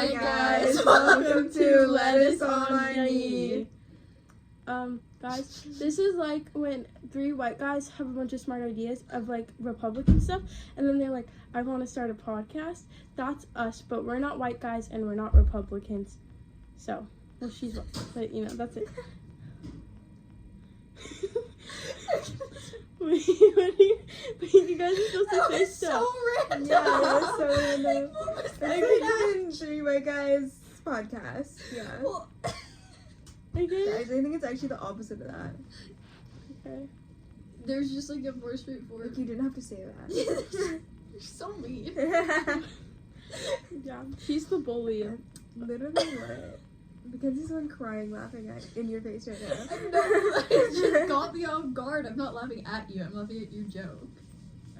Hi guys, welcome to Lettuce on My Knee. Guys, this is like when 3 white guys have a bunch of smart ideas of like Republican stuff, and then they're like, I want to start a podcast. That's us, but we're not white guys and we're not Republicans. So, well, she's white, but you know, that's it. Wait, you guys are supposed to say stuff. So random. Yeah, that was so random. I We're doing 3 white guys podcast. Yeah. Well, Okay. Guys, I think it's actually the opposite of that. Okay. there's just like a more straightforward. Like, you didn't have to say that. You're so mean. Yeah, she's the bully. Literally what? Mackenzie's the one crying, laughing in your face right now. I know. It just got me off guard. I'm not laughing at you. I'm laughing at your joke.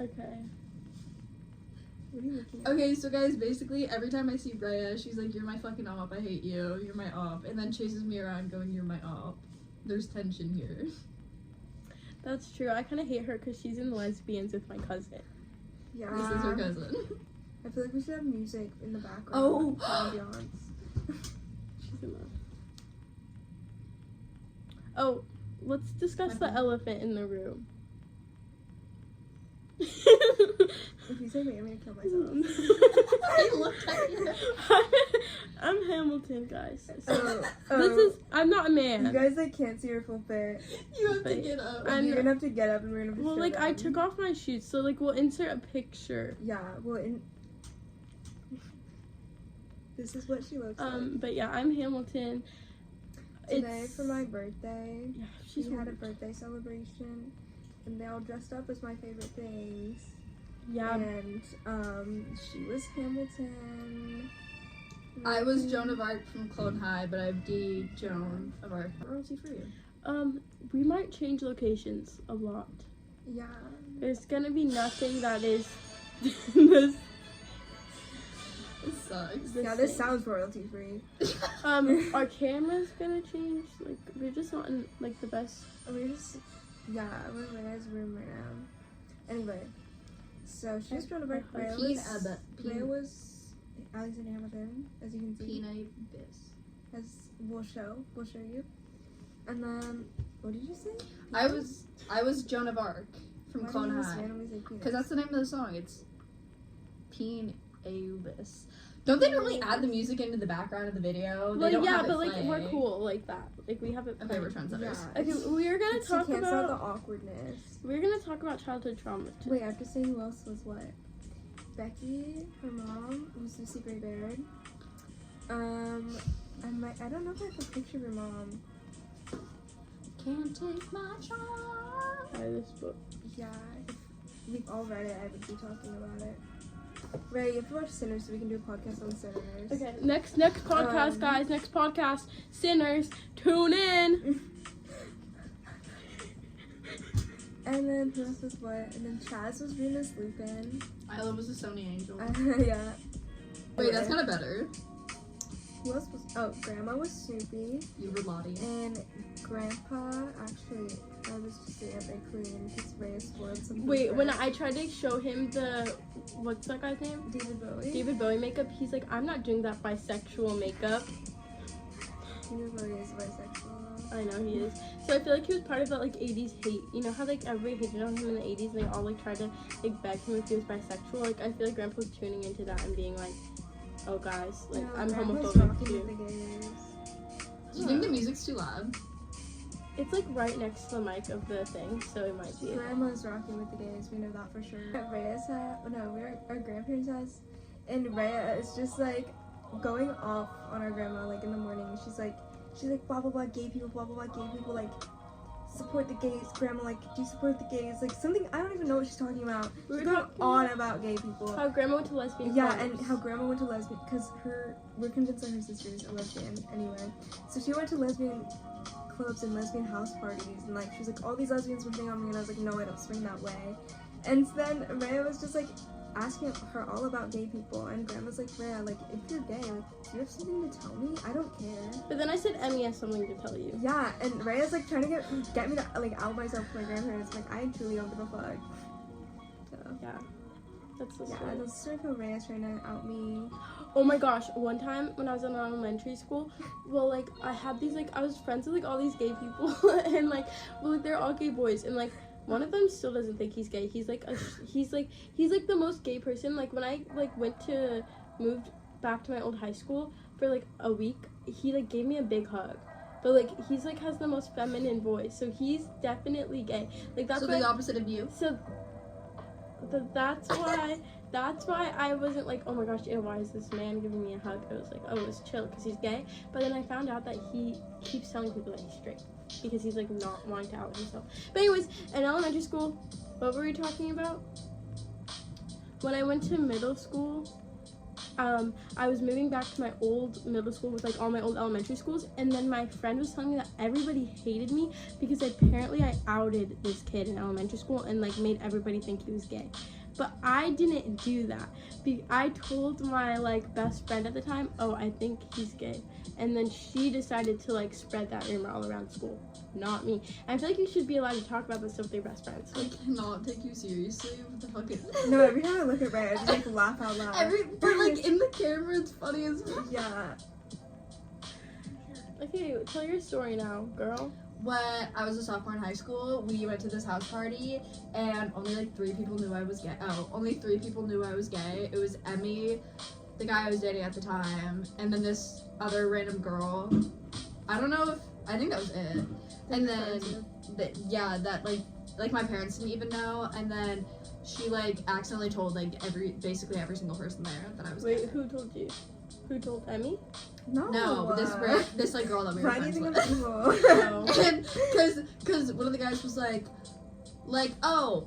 Okay. What are you looking at? Okay, so guys, basically every time I see Rhea, she's like, "You're my fucking op. I hate you. You're my op," and then chases me around, going, "You're my op." There's tension here. That's true. I kind of hate her because she's in Lesbians with my cousin. Yeah. This is her cousin. I feel like we should have music in the background. Oh. Ambiance. She's in love. Oh, let's discuss the Okay. elephant in the room. If you say me, I'm gonna kill myself. I looked at you. I'm Hamilton, guys. I'm not a You man. guys like can't see your full fit. You have to But get up. I'm- You're gonna have to get up and we're gonna. Well, like, I took off my shoes, so, like, we'll insert a picture. Yeah. Well, this is what she looks like. But yeah, I'm Hamilton. Today for my birthday, Yeah, she's we had a weird. birthday celebration, and they all dressed up as my favorite things. Yeah, And she was Hamilton. I was Joan of Arc from Clone High, but I'm D. Joan of Arc. What royalty for you? we might change locations a lot. Yeah. There's gonna be nothing that is this. It sucks. the Yeah, this same. sounds royalty free. Our camera's gonna change. Like, we're just not in like the best. We're just, we're in Rhea's room right now. Anyway, so she was Joan of Arc. Rhea was Alexander Hamilton, as you can see. Peanut Biss. As we'll show you. And then, what did you say? I was Joan of Arc from Why Clone did you just High. randomly say penis? Because that's the name of the song. It's Peanut. Don't they normally add the music into the background of the video? They Well, don't yeah, have it but like play. we're cool like that. Like we have it. Okay, we're planned. trendsetters. Yeah. Okay, we're gonna She talk can't stop the about. awkwardness. We're gonna talk about childhood trauma. Wait, I have to say who else was what? Becky, her mom, was Lucy Gray Baird. I don't know if I have a picture of her mom. Can't take my charm. By this book. Yeah, if we've all read it, I would be talking about it. Ray, you have to watch Sinners so we can do a podcast on Sinners. Okay, next podcast, guys. Next podcast, Sinners. Tune in. And then who else was what? And then Chaz was Remus Lupin. Isla was a Sony Angel. Yeah. Wait, that's kind of better. Who else was? Oh, Grandma was Snoopy. You were Lottie. And Grandpa, actually, I was just the Aunt May Queen because Ray spoiled something. Wait, for when her. I tried to show him the what's that guy's name? David Bowie. David Bowie makeup. He's like, I'm not doing that bisexual makeup. David Bowie is bisexual. I know he is. So I feel like he was part of that like 80s hate. You know how like everybody hated on him in the 80s and they all like tried to like beg him if he was bisexual. Like I feel like Grandpa was tuning into that and being like, oh guys, like No, I'm Grandpa's homophobic rocking with too. the gays. Do you think the music's too loud? It's like right next to the mic of the thing, so it might be. Grandma's rocking with the gays, we know that for sure. At Rhea's house, we're at our grandparents' house, and Rhea is just like going off on our grandma like in the morning. She's like blah blah blah gay people, blah blah blah gay people, like support the gays. Grandma, like, do you support the gays? Like something, I don't even know what she's talking about. We She's were going talking on about gay people. How Grandma went to lesbian. Yeah, clubs. and how Grandma went to lesbian, because we're convinced that her sister's a lesbian anyway. So she went to lesbian clubs and lesbian house parties, and like she was like, all these lesbians were hitting on me, and I was like, no, I don't swing that way. And then Rhea was just like asking her all about gay people, and Grandma's like, Rhea, like, if you're gay, like, do you have something to tell me? I don't care. But then I said Emmy has something to tell you. Yeah, and Rhea's like trying to get me to like out myself to my grandparents. Like, I truly don't give a fuck. So Yeah, that's the yeah, story. that's sort of how Rhea's trying to out me. Oh my gosh, one time when I was in elementary school, well, like, I had these, like, I was friends with, like, all these gay people, and, like, well, like, they're all gay boys, and, like, one of them still doesn't think he's gay. He's, like, he's the most gay person. Like, when I, like, moved back to my old high school for, like, a week, he, like, gave me a big hug. But, like, he's, like, has the most feminine voice, so he's definitely gay. Like, that's so the opposite of you. So, that's why I wasn't like, oh my gosh, ew, why is this man giving me a hug? I was like, oh, it's chill because he's gay. But then I found out that he keeps telling people that he's straight because he's like not wanting to out himself. But anyways, in elementary school, what were we talking about? When I went to middle school, I was moving back to my old middle school with like all my old elementary schools, and then my friend was telling me that everybody hated me because apparently I outed this kid in elementary school and like made everybody think he was gay. But I didn't do that. I told my like best friend at the time, oh, I think he's gay, and then she decided to like spread that rumor all around school. Not me. I feel like you should be allowed to talk about this stuff with your best friends. I cannot take you seriously. What the fuck is No, every time I look at Ray, I just like laugh out loud. But like in the camera, it's funny as fuck. Yeah. Okay, tell your story now, girl. When I was a sophomore in high school, we went to this house party, and only like 3 people knew I was gay. Only 3 people knew I was gay. It was Emmy, the guy I was dating at the time, and then this other random girl. I don't know if, I think that was it. And then, that like my parents didn't even know, and then she like accidentally told like basically every single person there that I was gay. Wait, who told you? Who told Emmy? No, this like girl that we were friends with. And because one of the guys was like, oh,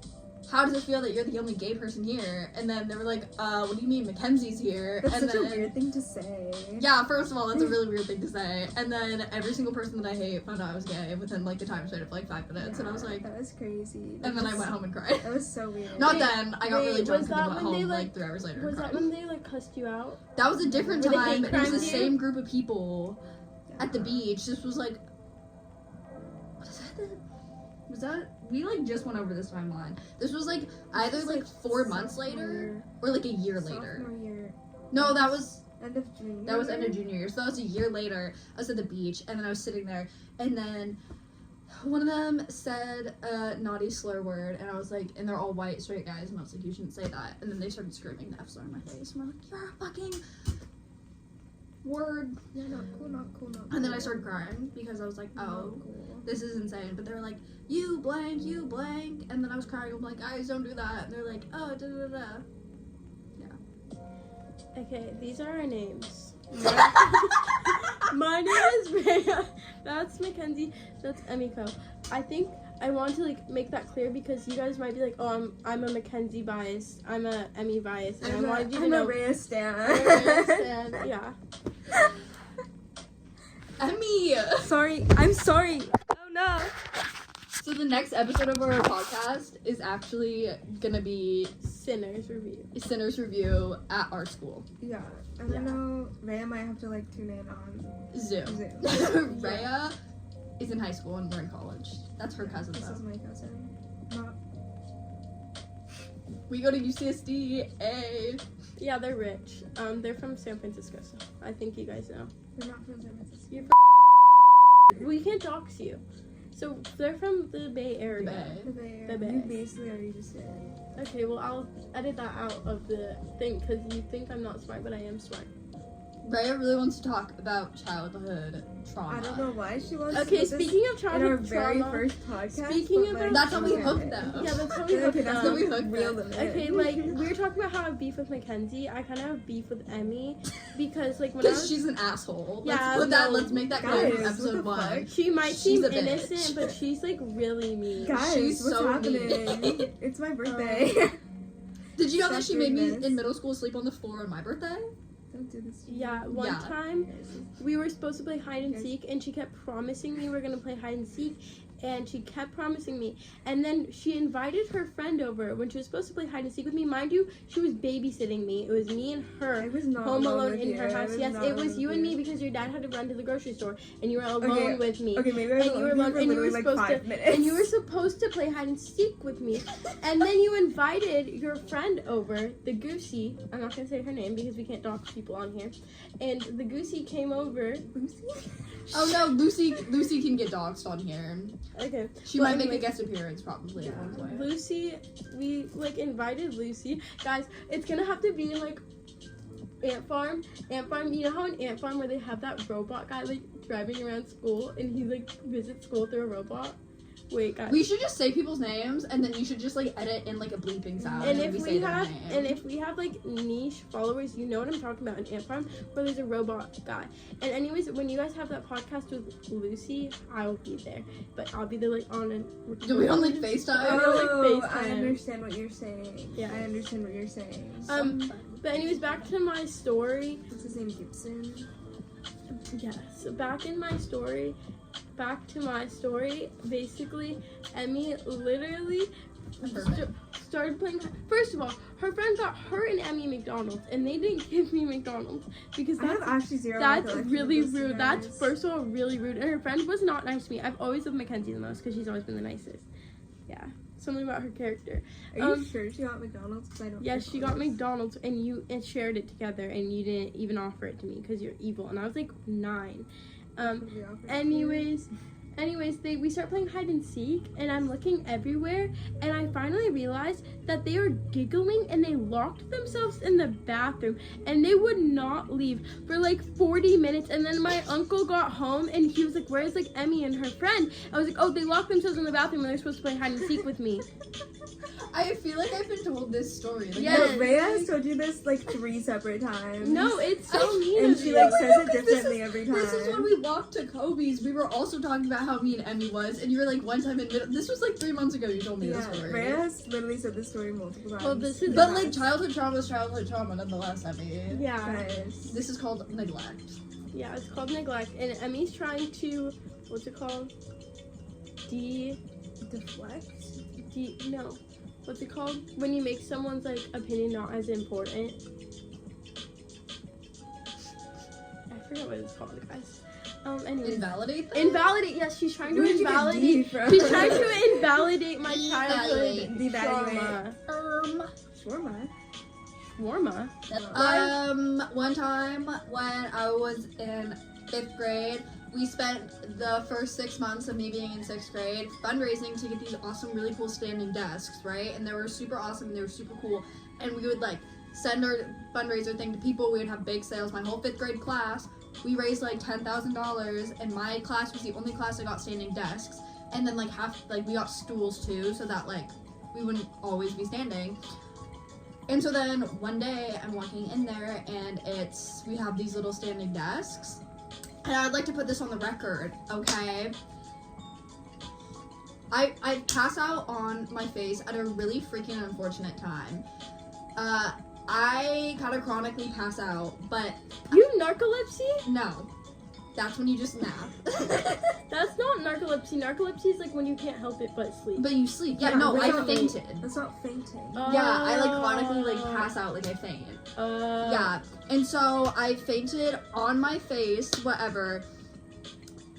how does it feel that you're the only gay person here? And then they were like, what do you mean Mackenzie's here? That's and such then, a weird thing to say. Yeah, first of all, that's a really weird thing to say. And then every single person that I hate found out I was gay within like the time span of like 5 minutes. Yeah, and I was like, that was crazy. And then I went home and cried. That was so weird. Not then. I got really drunk was and then that went when they, home like, like 3 hours later. Was and that cried. when they like cussed you out? That was a different Were they time. hate It was the crimed you? same group of people at the beach. This was like, what is that? Was that, we like just went over this timeline. This was like either like 4 months later or like a year later. Sophomore year. No, that was End of junior. That was end of junior year. So that was a year later. I was at the beach, and then I was sitting there, and then one of them said a naughty slur word, and I was like, and they're all white, straight guys, and I was like, you shouldn't say that. And then they started screaming the F slur in my face, and I'm like, you're a fucking word. Yeah, not cool, not cool, not cool. And then I started crying, because I was like, oh, cool. this is insane. But they were like, you blank, and then I was crying, I'm like, guys, don't do that. And they're like, oh, da-da-da. Okay, these are our names. My name is Rhea. That's Mackenzie. That's Emiko. I think I want to like make that clear because you guys might be like, oh, I'm a Mackenzie bias. I'm a Emmy bias. And I wanted you to know. I'm a Rhea stan. Rhea stan. Yeah. Emmy! I'm sorry. Oh no. So the next episode of our podcast is actually gonna be Sinners Review at our school. Yeah. I don't know. Rhea might have to like tune in on Zoom. Rhea is in high school and we're in college. That's her cousin This though. is my cousin. Not. We go to UCSD. Yeah, they're rich. They're from San Francisco, so I think you guys know. We're not from San Francisco. You're from we can't dox you. So they're from the Bay Area. The Bay. The Bay. You basically already just said. Okay, well I'll edit that out of the thing because you think I'm not smart, but I am smart. Rhea really wants to talk about childhood trauma. I don't know why she wants Okay, to do speaking of this in our childhood very trauma. first podcast. Speaking but, of like, That's how we okay. hooked them. Yeah, that's how we hooked Okay, that's them. how we hooked real them. them. Okay, like we were talking about how I have beef with Mackenzie. I kind of have beef with Emmy because like when I Because was, she's an asshole. Yeah, Let's make that clear from Guys, episode what the 1. fuck? she might She's seem a bitch. innocent, but she's like really mean. Guys, She's what's so happening? mean. It's my birthday. Did you know that she made me Goodness. in middle school sleep on the floor on my birthday? Don't do this. To me. Yeah, one Yeah. time we were supposed to play hide and seek, and she kept promising me we were gonna play hide and seek, and she kept promising me. And then she invited her friend over when she was supposed to play hide and seek with me. Mind you, she was babysitting me. It was me and her I was not home alone with in you. her house. Yes, not it alone was with you and me because your dad had to run to the grocery store, and you were alone Okay, with me. Okay, maybe I was And you were alone, for and you were literally like supposed 5 minutes. And you were supposed to play hide and seek with me. And then you invited your friend over, the Goosey. I'm not gonna say her name because we can't dox people on here. And the Goosey came over. Lucy? Oh no, Lucy can get doxxed on here. Okay. She might make a guest appearance probably at one point. Lucy, we like invited Lucy. Guys, it's gonna have to be like Ant Farm, you know how in Ant Farm where they have that robot guy like driving around school and he like visits school through a robot? Wait, guys. We should just say people's names and then you should just like edit in like a bleeping sound. And when if say we their have name. like niche followers, you know what I'm talking about in Ant Farm, where there's a robot guy. And anyways, when you guys have that podcast with Lucy, I'll be there. But I'll be there like on a Do we on like FaceTime? Oh, like, I FaceTime. understand what you're saying. Yeah. I understand what you're saying. But anyways, back to my story. What's his name? Gibson? Yes, so back to my story, basically, Emmy literally started playing. First of all, her friend got her and Emmy McDonald's, and they didn't give me McDonald's because I have that's actually zero. that's recollection really of this, rude. you That's guys. first of all really rude, and her friend was not nice to me. I've always loved Mackenzie the most because she's always been the nicest. Yeah, something about her character. Are you sure she got McDonald's? Because I don't. Yes, she got McDonald's, and you shared it together, and you didn't even offer it to me because you're evil, and I was like 9. Anyways, we start playing hide and seek, and I'm looking everywhere, and I finally realized that they were giggling, and they locked themselves in the bathroom, and they would not leave for like 40 minutes. And then my uncle got home, and he was like, "Where's like Emmy and her friend?" I was like, "Oh, they locked themselves in the bathroom, and they're supposed to play hide and seek with me." I feel like I've been told this story. Like, Yes. No, Rhea has told you this like 3 separate times. No, it's so mean And of she you. like says it This differently every time. This is when we walked to Kobe's. We were also talking about how me and Emmy was, and you were like one time in middle. This was like 3 months ago. You told me this story. Rhea has literally said this story multiple times. Well, this is- But like childhood trauma is childhood trauma nonetheless, Emmy. Yeah. Guys. This is called neglect. Yeah, it's called neglect, and Emmy's trying to, what's it called? Deflect? No. What's it called? When you make someone's, like, opinion not as important. I forgot what it's called, guys. Anyway. Invalidate them? Invalidate, yes, she's trying to Where did you get invalidate. D from? She's trying to invalidate my childhood Devaluate. trauma. Shawarma. Shawarma? One time when I was in 5th grade, we spent the first 6 months of me being in 6th grade fundraising to get these awesome, really cool standing desks, right? And they were super awesome and they were super cool. And we would like send our fundraiser thing to people. We would have big sales. My whole 5th grade class, we raised like $10,000, and my class was the only class that got standing desks. And then like we got stools too, so that like we wouldn't always be standing. And so then one day I'm walking in there and we have these little standing desks. And I'd like to put this on the record, okay? I pass out on my face at a really freaking unfortunate time. I kind of chronically pass out, but You narcolepsy? no. That's when you just nap. That's not narcolepsy. Narcolepsy is like when you can't help it but sleep. But you sleep. Yeah, Yeah, no, but I not- fainted. That's not fainting. Yeah, I like chronically like pass out, like I faint. Yeah, and so I fainted on my face, whatever,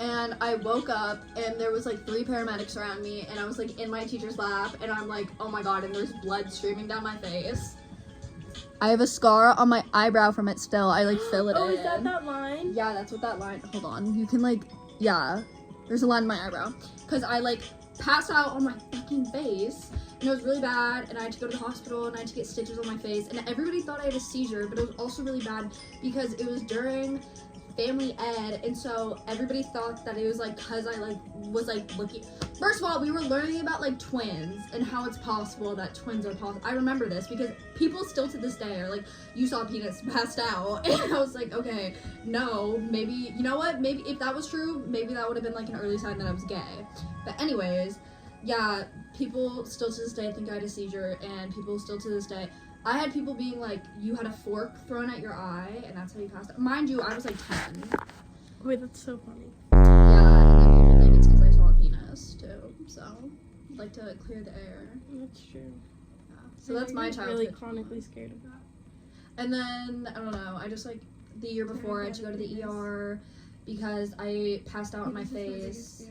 and I woke up and there was like 3 paramedics around me, and I was like in my teacher's lap, and I'm like, oh my god, and there's blood streaming down my face. I have a scar on my eyebrow from it still. I like fill it in. Oh, is that line? Yeah, that's what that line. Hold on, you can like, yeah, there's a line in my eyebrow, cause I like passed out on my fucking face. And it was really bad, and I had to go to the hospital, and I had to get stitches on my face, and everybody thought I had a seizure, but it was also really bad because it was during family ed, and so everybody thought that it was like because I like was like looking. First of all, we were learning about like twins and how it's possible that twins are possible. I remember this because people still to this day are like, you saw penis passed out, and I was like, okay, no, maybe, you know what, maybe if that was true, maybe that would have been like an early sign that I was gay. But anyways, yeah, people still to this day think I had a seizure, and people still to this day, I had people being like, you had a fork thrown at your eye, and that's how you passed out. Mind you, I was like 10. Wait, that's so funny. Yeah, and then people think it's because I saw a penis, too. so like to clear the air. That's true. Yeah. So that's my childhood. Really chronically scared of that. And then I don't know. I just like the year before I had to go to the ER because I passed out on my face.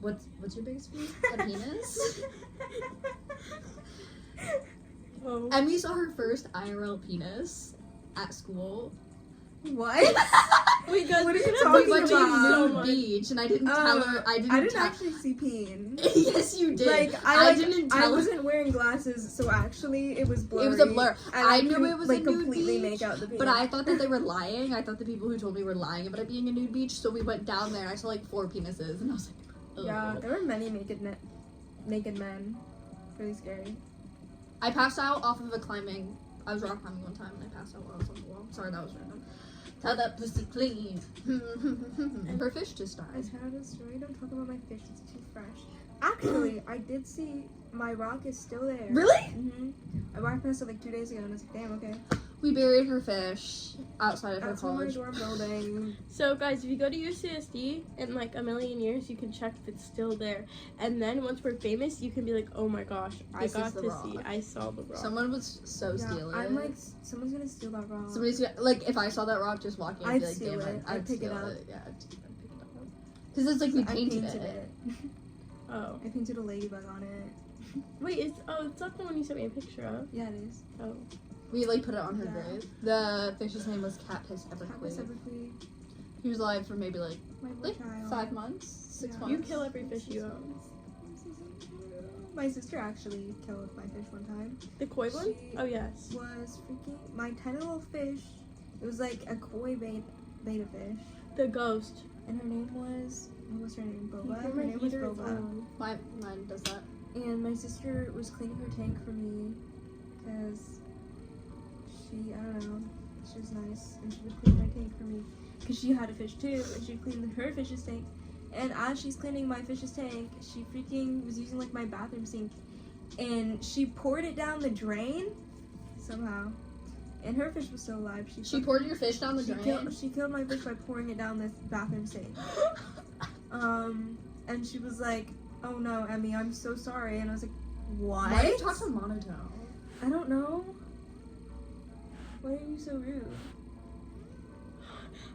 What's your biggest fear? A penis? Oh. Emmy saw her first IRL penis at school. What? Wait, guys, What are you We talking went to about? Nude Beach, and I didn't tell her. I didn't actually see peen. Yes, you did. Like I didn't I tell her. wasn't wearing glasses, so actually it was blurry. It was a blur. And I knew couldn't, it was like, a nude completely beach, make out the peen. but I thought that they were lying. I thought the people who told me were lying about it being a nude beach. So we went down there, and I saw like 4 penises, and I was like, ugh. Yeah, there were many naked men. Really scary. I passed out off of I was rock climbing one time, and I passed out while I was on the wall. Sorry, that was random. Tell that pussy clean. Her fish just I died. had a story. Don't talk about my fish. It's too fresh. Actually, I did see my rock is still there. Really? I walked past it like 2 days ago, and I was like, damn, okay. We buried her fish outside of her Outside my college. dorm building. So, guys, if you go to UCSD in like a million years, you can check if it's still there. And then once we're famous, you can be like, oh my gosh, This I is got the to rock. see, I saw the rock. Someone was so steal it. I'm like, someone's gonna steal that rock. Somebody's gonna, like, if I saw that rock just walking, I'd I'd be like, steal damn it. it. I'd pick it steal up. Yeah, I'd pick it up. Because it's like we I painted it. Oh. I painted a ladybug on it. Wait, it's not the one you sent me a picture of. Yeah, it is. Oh. We like put it on her Yeah. grave. The fish's name was Catfish Cactus Everqueen. Everqueen. He was alive for maybe like My poor 5 child. months, 6 Yeah. months. You kill every fish you own. My sister actually killed my fish one time. The koi one? She Oh, yes. was freaking my tiny little fish. It was like a koi beta fish, The ghost. and her name was what was her name? Boba. You Her name was heater is Boba. on. Mine does that. And my sister was cleaning her tank for me because I don't know, she was nice, and she would clean my tank for me because she had a fish too, and she'd clean her fish's tank. And as she's cleaning my fish's tank, she freaking was using like my bathroom sink, and she poured it down the drain somehow. And her fish was still alive. She poured your fish down the she drain? She killed my fish by pouring it down this bathroom sink. And she was like, "Oh no, Emmy, I'm so sorry." And I was like, "What?" Why do you talk so monotone? I don't know. Why are you so rude?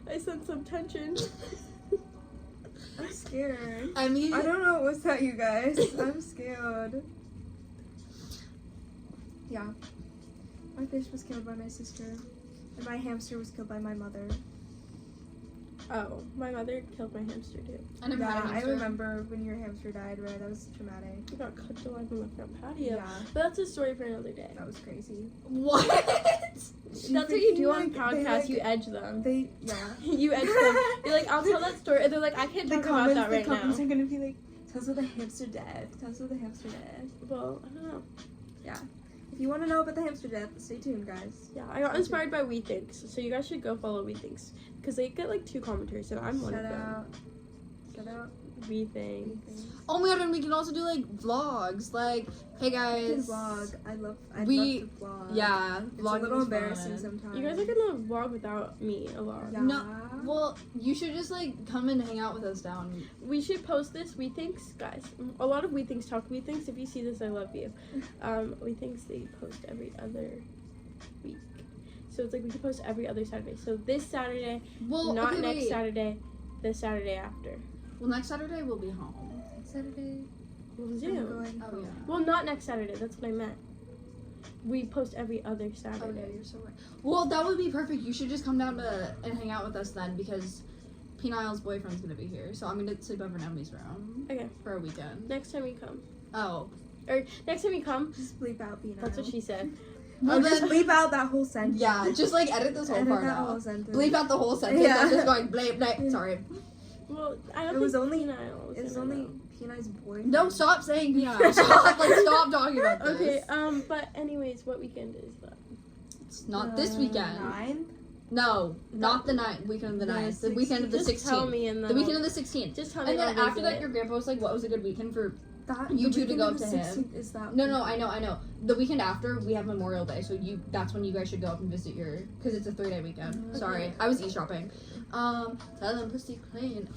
I sense some tension. I'm scared. I mean, I don't know what's that, you guys. I'm scared. Yeah. My fish was killed by my sister. And my hamster was killed by my mother. Oh, my mother killed my hamster too. I never had a I hamster. remember when your hamster died, right? That was traumatic. We got cooked alive on the front patio. Yeah, But that's a story for another day. that was crazy. What? That's what you do on They, podcasts. like- You edge them. Yeah. You edge them. You're like, I'll tell that story. And they're like, I can't talk about that right the comments now. are gonna be like, tell us about the hamster death. Tell us about the hamster death. Well, I don't know. If you want to know about the hamster death, stay tuned, guys. Yeah, I got inspired by We Thinks. So you guys should go follow We Thinks. Because they get like 2 commenters, and I'm one of them. Shout out. We Thinks. Oh my god, and we can also do like vlogs. Like, hey You can guys. vlog. I'd love to vlog. Yeah, It's vlogging a little is embarrassing fun. sometimes. You guys are gonna vlog without me a lot. Yeah. No, well, you should just like come and hang out with us down. We should post this. We Thinks, guys. A lot of We Thinks talk. We Thinks, if you see this, I love you. We Thinks they post every other week. So it's like we could post every other Saturday. So this Saturday, Well, not okay, next wait. Saturday, the Saturday after. Well, next Saturday we'll be home. Saturday. We'll I'm Zoom. going Oh home. yeah. Well, not next Saturday. That's what I meant. We post every other Oh Saturday. yeah, you're so right. Well, that would be perfect. You should just come down and hang out with us then, because P. Niall's boyfriend's gonna be here, so I'm gonna sleep over in Emily's room. Okay. For a weekend. Next time we come. Oh. Or next time we come. Just bleep out Pina. That's what she said. Well, just then, bleep out that whole sentence. yeah, just like edit this whole Edit part that out. whole sentence. Bleep out the whole sentence. Yeah. I'm just going bleep, bleep. Sorry. Well, I don't It think was only- Pina It was gonna only know. Pina's boyfriend. No, stop saying P. Niall. Stop, like, stop talking about this. Okay, but anyways, what weekend is that? It's not this weekend. 9th? No, not the 9th, weekend of the The 9th. The weekend of the Just 16th. tell me and then The weekend of the 16th. Just tell me And then I'll after visit that, it. your grandpa was like, what was a good weekend for... That, You the two to weekend go of up the to him. 16th Is that No, I know. The weekend after, we have Memorial Day, so that's when you guys should go up and visit your... Because it's a 3-day weekend. Okay. Sorry, I was e-shopping. Tell them pussy clean.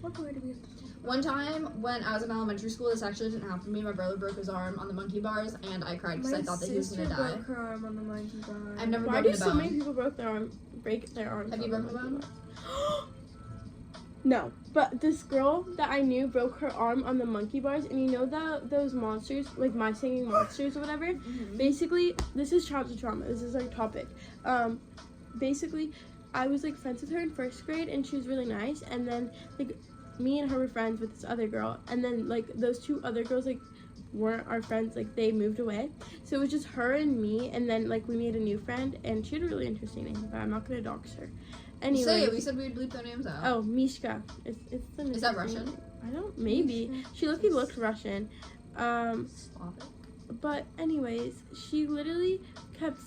What boy do we have to do? One time when I was in elementary school, this actually didn't happen to me. My brother broke his arm on the monkey bars, and I cried because I thought that he was gonna die. My sister broke her arm on the monkey bar. I've never Why broken do a so many bone. people break their arms? Have you broken a bone? No, but this girl that I knew broke her arm on the monkey bars, and you know those monsters, like My Singing Monsters or whatever? Mm-hmm. Basically, this is childhood trauma. This is our topic. Basically, I was like friends with her in first grade, and she was really nice, and then like me and her were friends with this other girl, and then like those two other girls like weren't our friends, like they moved away, so it was just her and me, and then like we made a new friend, and she had a really interesting name, but I'm not gonna dox her. Anyway, Say it. We said we'd bleep their names out. oh, Mishka. It's the Is that name. Russian? I don't. Maybe she looked Russian. Slavic. But anyways, she literally kept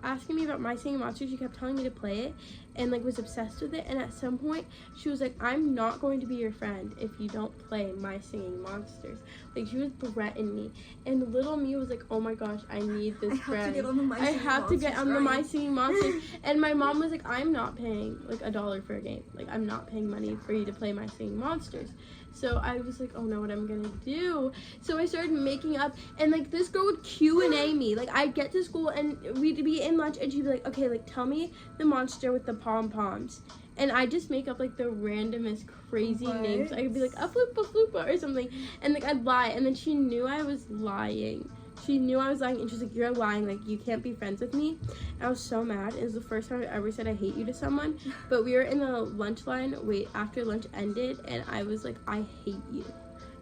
asking me about My Singing Monsters. She kept telling me to play it, and like was obsessed with it. And at some point, she was like, "I'm not going to be your friend if you don't play My Singing Monsters." Like she was threatening me, and little me was like, "Oh my gosh, I need this friend. I have to get on the My Singing Monsters." And my mom was like, "I'm not paying like $1 for a game. Like I'm not paying money for you to play My Singing Monsters." So I was like, oh no, what am I gonna do? So I started making up, and like this girl would Q&A me. Like I'd get to school and we'd be in lunch, and she'd be like, okay, like tell me the monster with the pom-poms. And I just make up like the randomest crazy names. I could be like a floopa or something, and like I'd lie, and then she knew I was lying. She knew I was lying, and she's like, you're lying, like you can't be friends with me. And I was so mad. It was the first time I ever said I hate you to someone. But we were in the lunch line after lunch ended, and I was like, I hate you.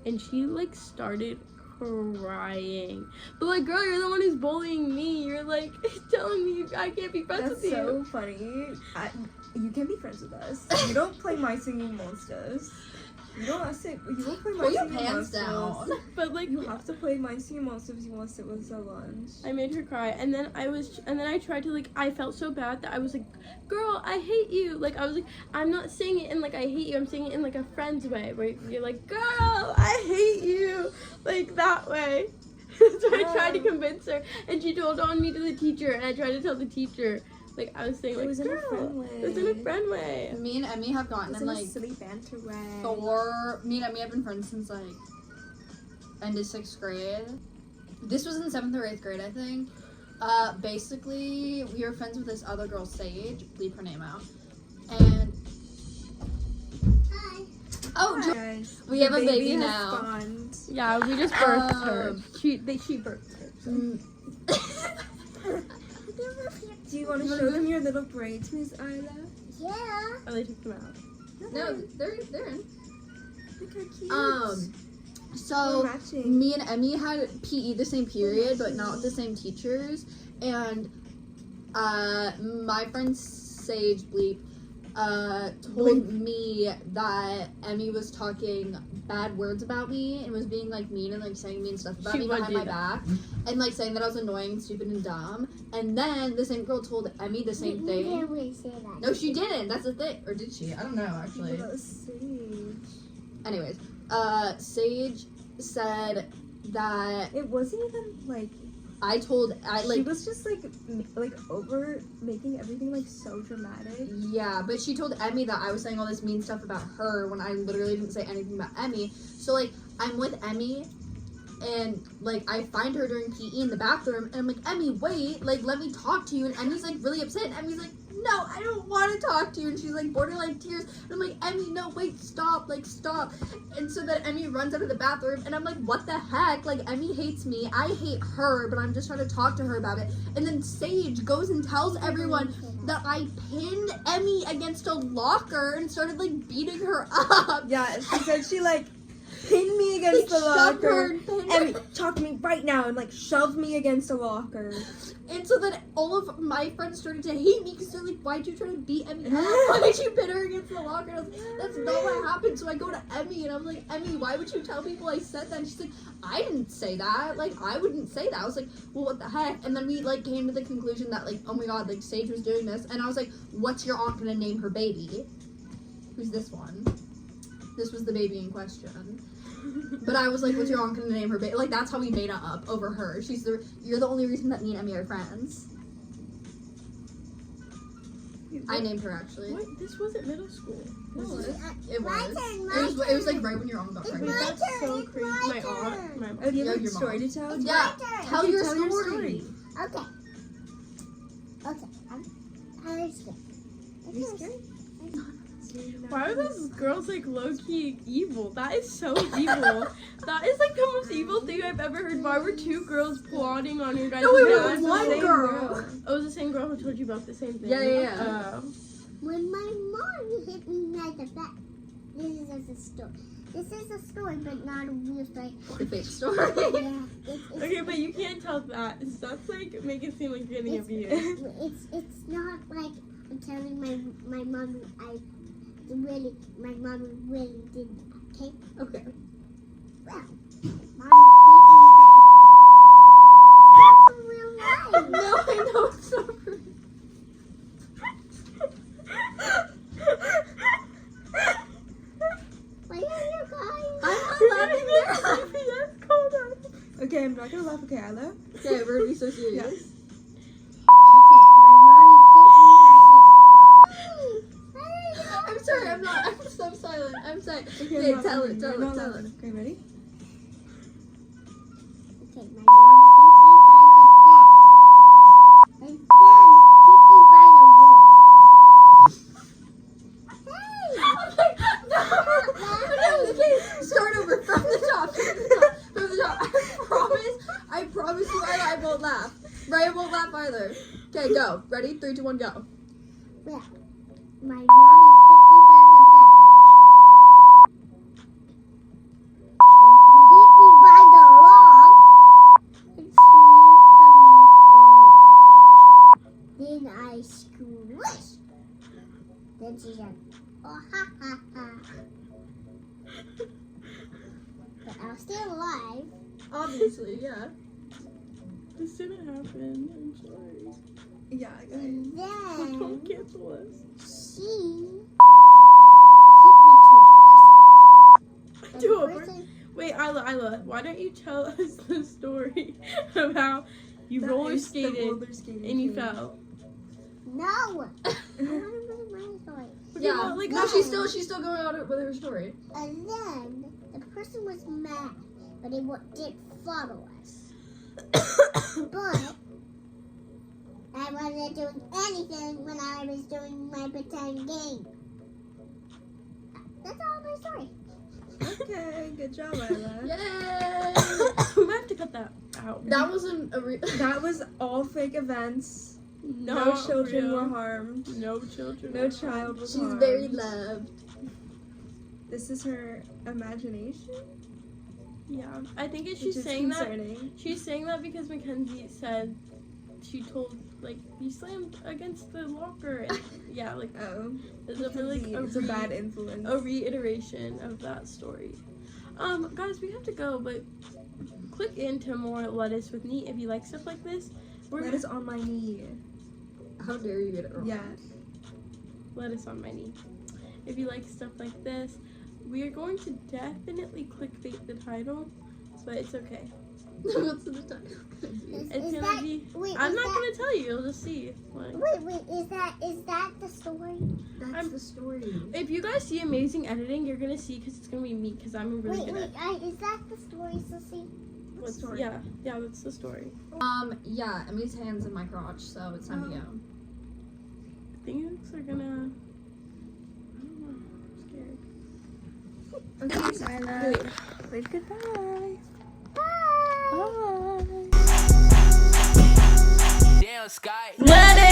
And she like started crying. But like, girl, you're the one who's bullying me. You're like telling me I can't be friends with you. That's so funny. You can be friends with us. You don't play My Singing Monsters. You don't play My Singing Monsters. Down. But like, You have to play My Singing Monsters if you want to sit with us at lunch. I made her cry, and then I tried to like, I felt so bad that I was like, girl, I hate you. Like I was like, I'm not saying it in like I hate you. I'm saying it in like a friend's way, where you're like, girl, I hate you, like that way. So I tried to convince her, and she told on me to the teacher, and I tried to tell the teacher. Like I was saying, like, It was in a girl, friend way. it was in a friend way. Me and Emmy have gotten It's in in a like silly banter way. me and Emmy have been friends since like end of 6th grade. This was in 7th or 8th grade, I think. Basically, we were friends with this other girl, Sage. Bleep her name out. And Hi. oh, Hi, guys. we The have a baby has now. spawned. Yeah, we just birthed her. She birthed her. Do you want to show them your little braids, Miss Isla? Yeah. Oh, they took them out. No, they're in. Look how cute. So We're matching. me and Emmy had PE the same period, but not with the same teachers. And my friend Sage Bleep told me that Emmy was talking bad words about me and was being like mean and like saying mean stuff about me behind my back, and like saying that I was annoying, stupid, and dumb. And then the same girl told Emmy the same thing. Never say that. No, she didn't. That's the thing. Or did she? I don't know actually. That was Sage. Anyways, Sage said that It wasn't even like she she was just like over making everything like so dramatic. yeah, but she told Emmy that I was saying all this mean stuff about her when I literally didn't say anything about Emmy. So like I'm with Emmy and like I find her during PE in the bathroom and I'm like, Emmy, wait, like let me talk to you. And Emmy's like really upset and Emmy's like, no, I don't want to talk to you. And she's like borderline tears. And I'm like, Emmy, no, wait, stop, like stop. And so then Emmy runs out of the bathroom and I'm like, what the heck? Like Emmy hates me. I hate her, but I'm just trying to talk to her about it. And then Sage goes and tells everyone that I pinned Emmy against a locker and started like beating her up. Yeah, she said she like pinned me against the shoved her locker. and pinned Emmy, her. talk to me right now, and like shoved me against a locker. And so then all of my friends started to hate me because they're like, why'd you try to beat Emmy up? Why'd you pin her against the locker? And I was like, that's not what happened. So I go to Emmy and I'm like, Emmy, why would you tell people I said that? And she's like, I didn't say that. Like, I wouldn't say that. I was like, well, what the heck? And then we like came to the conclusion that like, oh my god, like Sage was doing this. And I was like, what's your aunt gonna name her baby? Who's this one? This was the baby in question. But I was like, what's your aunt gonna name her baby? Like, that's how we made up over her. You're the only reason that me and Emmy are friends. I named her actually. What? This wasn't middle school. No, This is- it was. It was like right when your aunt got Wait, pregnant. that's so crazy. My aunt. My Oh, do you Yeah, have a your story mom. to tell? Yeah, tell Okay, your tell your story. Okay. Okay. I'm scared. Are you scared? Why are those girls like low key evil? That is so evil. That is like the most evil thing I've ever heard. Why were two girls plotting on your guys' No, it dad? was one girl. Oh, it was the same girl who told you about the same thing. Yeah. When my mom hit me right the back. This is a story. This is a story, but not a real story. The fake story. Yeah. It's, Okay, but you can't tell that. That's like make it seem like you're getting abused. it's not like I'm telling my mom my mom really did that, okay? Okay. Well, mom hit me real life. No, I know it's so rude. Why are you guys? I'm not laughing there. Okay, I'm not gonna laugh. Okay, I laugh. Okay, we're gonna be so serious. Yeah. Okay, my mommy hit me right I'm sorry, I'm not. I'm so silent. I'm sorry. Okay, Okay, I'm not tell laughing. it, tell I'm it, not tell laughing. it. Okay, ready? Okay, my mom hit me by the back. And then hit me by the wall. Hey! No, okay, start over from the top, from the top. I promise you, I won't laugh. Ryan won't laugh either. Okay, go. Ready? 3, 2, 1, go. Well, my mommy hit me by the back. And hit me by the log. And slammed the milk on me. Then I squished. Then she said, oh ha ha ha. But I was still alive. Obviously, yeah. This didn't happen. I'm sorry. Yeah, guys. And then Don't cancel us. she hit me To to a a person? person. Wait, Isla, why don't you tell us the story of how you roller skated and you fell? No. I want to my story. Okay, Yeah. well, like, No, she's still going on with her story. And then the person was mad, but it didn't follow us. But I wasn't doing anything when I was doing my pretend game. That's all my story. Okay, good job, Isla. Yay! we might have to cut that out. That wasn't a That was all fake events. No Not children real. were harmed. No children. No were child was She's harmed. very loved. This is her imagination, Yeah, I think which she's is saying concerning. that. She's saying that because Mackenzie said she told like you slammed against the locker and yeah, like Oh, there's a really it's a bad influence. a reiteration of that story. Guys, we have to go, but click into more Lettuce with Me if you like stuff like this. That is on my knee. How dare you get it wrong? Yeah. Lettuce on my knee. If you like stuff like this, we are going to definitely clickbait the title, but it's okay. What's the title? It's gonna be. I'm not gonna tell you. You'll just see. Like, Wait, is that the story? That's the story. if you guys see amazing editing, you're gonna see because it's gonna be me because I'm a really good at. Is that the story, Sissy? What's story? Yeah, that's the story. Yeah, Emmy's hand's in my crotch, so it's time to go. Things are gonna. I don't know. I'm scared. Okay, Isla. Wave goodbye. Bye. Bye. Damn, Sky. Let it